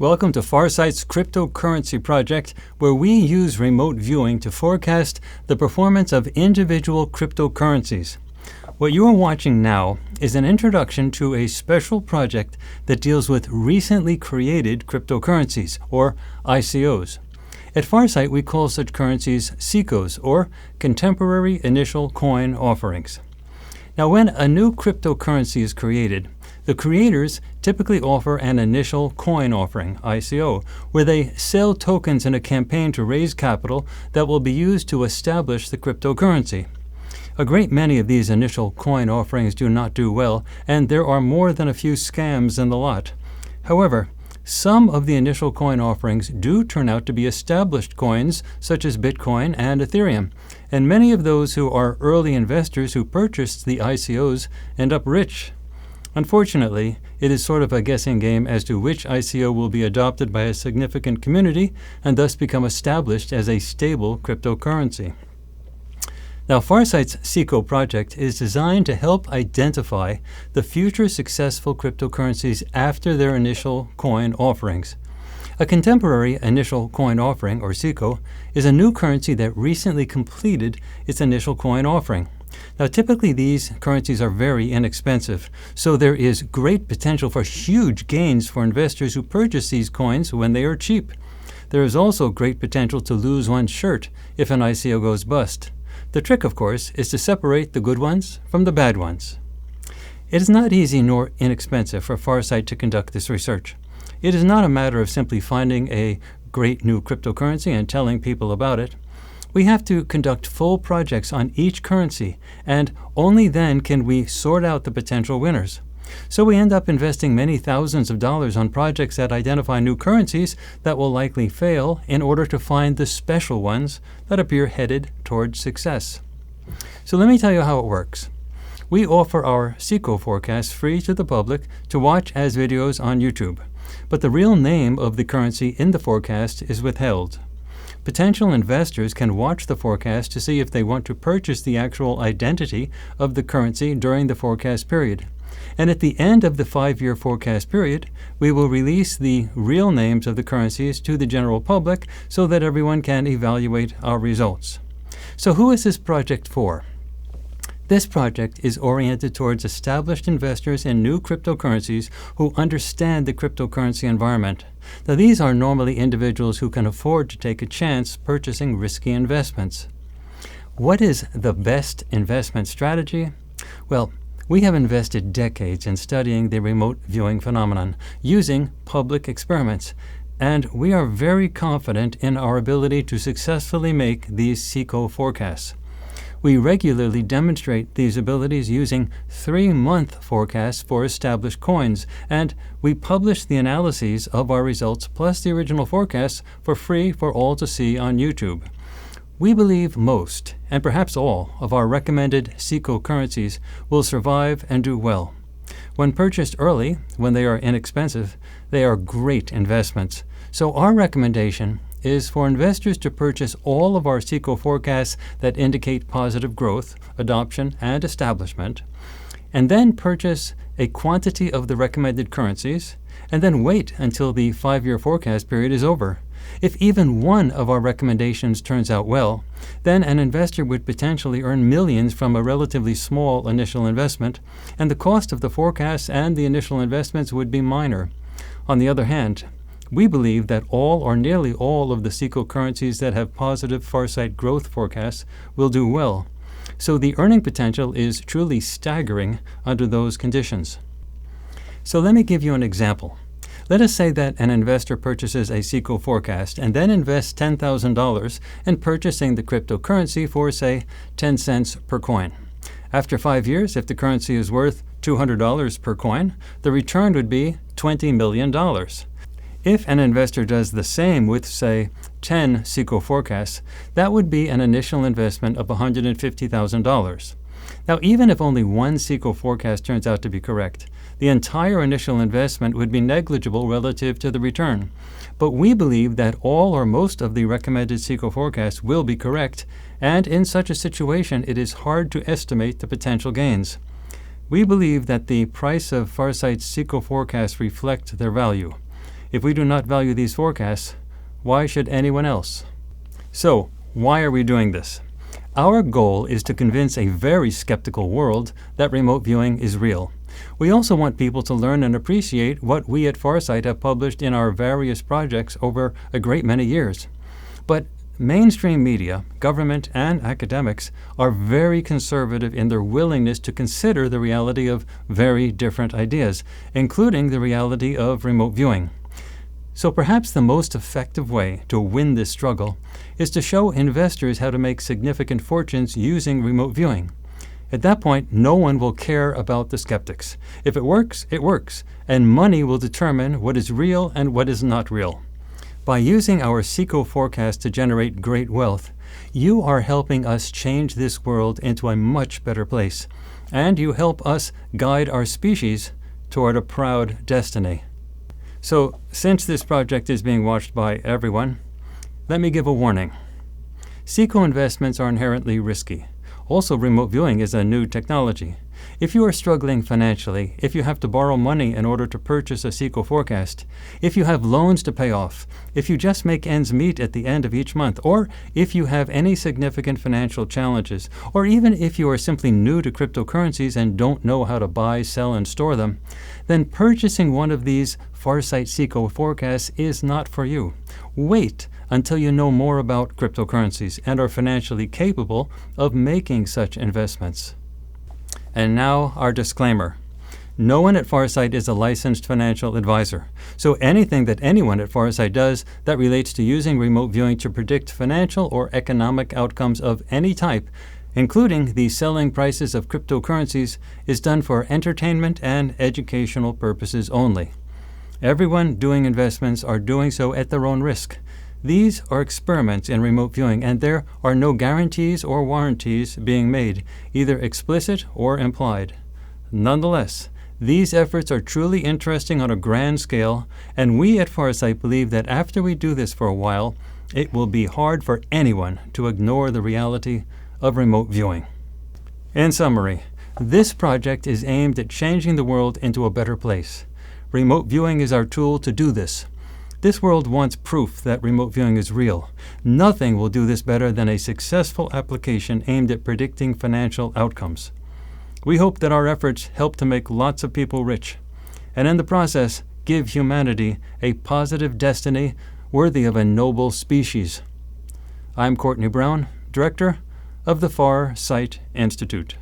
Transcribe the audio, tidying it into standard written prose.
Welcome to Farsight's cryptocurrency project, where we use remote viewing to forecast the performance of individual cryptocurrencies. What you are watching now is an introduction to a special project that deals with recently created cryptocurrencies, or ICOs. At Farsight, we call such currencies CICOs, or Contemporary Initial Coin Offerings. Now, when a new cryptocurrency is created, the creators typically offer an initial coin offering, ICO, where they sell tokens in a campaign to raise capital that will be used to establish the cryptocurrency. A great many of these initial coin offerings do not do well, and there are more than a few scams in the lot. However, some of the initial coin offerings do turn out to be established coins, such as Bitcoin and Ethereum, and many of those who are early investors who purchased the ICOs end up rich. Unfortunately, it is sort of a guessing game as to which ICO will be adopted by a significant community and thus become established as a stable cryptocurrency. Now, Farsight's CICO project is designed to help identify the future successful cryptocurrencies after their initial coin offerings. A contemporary initial coin offering, or CICO, is a new currency that recently completed its initial coin offering. Now, typically these currencies are very inexpensive, so there is great potential for huge gains for investors who purchase these coins when they are cheap. There is also great potential to lose one's shirt if an ICO goes bust. The trick, of course, is to separate the good ones from the bad ones. It is not easy nor inexpensive for Farsight to conduct this research. It is not a matter of simply finding a great new cryptocurrency and telling people about it. We have to conduct full projects on each currency, and only then can we sort out the potential winners. So we end up investing many thousands of dollars on projects that identify new currencies that will likely fail in order to find the special ones that appear headed towards success. So let me tell you how it works. We offer our CICO forecast free to the public to watch as videos on YouTube, but the real name of the currency in the forecast is withheld. Potential investors can watch the forecast to see if they want to purchase the actual identity of the currency during the forecast period. And at the end of the 5-year forecast period, we will release the real names of the currencies to the general public so that everyone can evaluate our results. So who is this project for? This project is oriented towards established investors in new cryptocurrencies who understand the cryptocurrency environment. Now, these are normally individuals who can afford to take a chance purchasing risky investments. What is the best investment strategy? Well, we have invested decades in studying the remote viewing phenomenon using public experiments, and we are very confident in our ability to successfully make these CICO forecasts. We regularly demonstrate these abilities using 3-month forecasts for established coins, and we publish the analyses of our results plus the original forecasts for free for all to see on YouTube. We believe most, and perhaps all, of our recommended CICO currencies will survive and do well. When purchased early, when they are inexpensive, they are great investments. So our recommendation is for investors to purchase all of our CICO forecasts that indicate positive growth, adoption, and establishment, and then purchase a quantity of the recommended currencies, and then wait until the 5-year forecast period is over. If even one of our recommendations turns out well, then an investor would potentially earn millions from a relatively small initial investment, and the cost of the forecasts and the initial investments would be minor. On the other hand, we believe that all or nearly all of the CICO currencies that have positive Farsight growth forecasts will do well. So the earning potential is truly staggering under those conditions. So let me give you an example. Let us say that an investor purchases a CICO forecast and then invests $10,000 in purchasing the cryptocurrency for, say, 10 cents per coin. After 5 years, if the currency is worth $200 per coin, the return would be $20 million. If an investor does the same with, say, 10 CICO forecasts, that would be an initial investment of $150,000. Now, even if only one CICO forecast turns out to be correct, the entire initial investment would be negligible relative to the return. But we believe that all or most of the recommended CICO forecasts will be correct, and in such a situation, it is hard to estimate the potential gains. We believe that the price of Farsight's CICO forecasts reflect their value. If we do not value these forecasts, why should anyone else? So, why are we doing this? Our goal is to convince a very skeptical world that remote viewing is real. We also want people to learn and appreciate what we at Farsight have published in our various projects over a great many years. But mainstream media, government, and academics are very conservative in their willingness to consider the reality of very different ideas, including the reality of remote viewing. So perhaps the most effective way to win this struggle is to show investors how to make significant fortunes using remote viewing. At that point, no one will care about the skeptics. If it works, and money will determine what is real and what is not real. By using our CICO forecast to generate great wealth, you are helping us change this world into a much better place, and you help us guide our species toward a proud destiny. So, since this project is being watched by everyone, let me give a warning. CICO investments are inherently risky. Also, remote viewing is a new technology. If you are struggling financially, if you have to borrow money in order to purchase a CICO forecast, if you have loans to pay off, if you just make ends meet at the end of each month, or if you have any significant financial challenges, or even if you are simply new to cryptocurrencies and don't know how to buy, sell, and store them, then purchasing one of these Farsight CICO forecasts is not for you. Wait until you know more about cryptocurrencies and are financially capable of making such investments. And now our disclaimer. No one at Farsight is a licensed financial advisor, so anything that anyone at Farsight does that relates to using remote viewing to predict financial or economic outcomes of any type, including the selling prices of cryptocurrencies, is done for entertainment and educational purposes only. Everyone doing investments are doing so at their own risk. These are experiments in remote viewing, and there are no guarantees or warranties being made, either explicit or implied. Nonetheless, these efforts are truly interesting on a grand scale, and we at Farsight believe that after we do this for a while, it will be hard for anyone to ignore the reality of remote viewing. In summary, this project is aimed at changing the world into a better place. Remote viewing is our tool to do this. This world wants proof that remote viewing is real. Nothing will do this better than a successful application aimed at predicting financial outcomes. We hope that our efforts help to make lots of people rich, and in the process, give humanity a positive destiny worthy of a noble species. I'm Courtney Brown, Director of the Farsight Institute.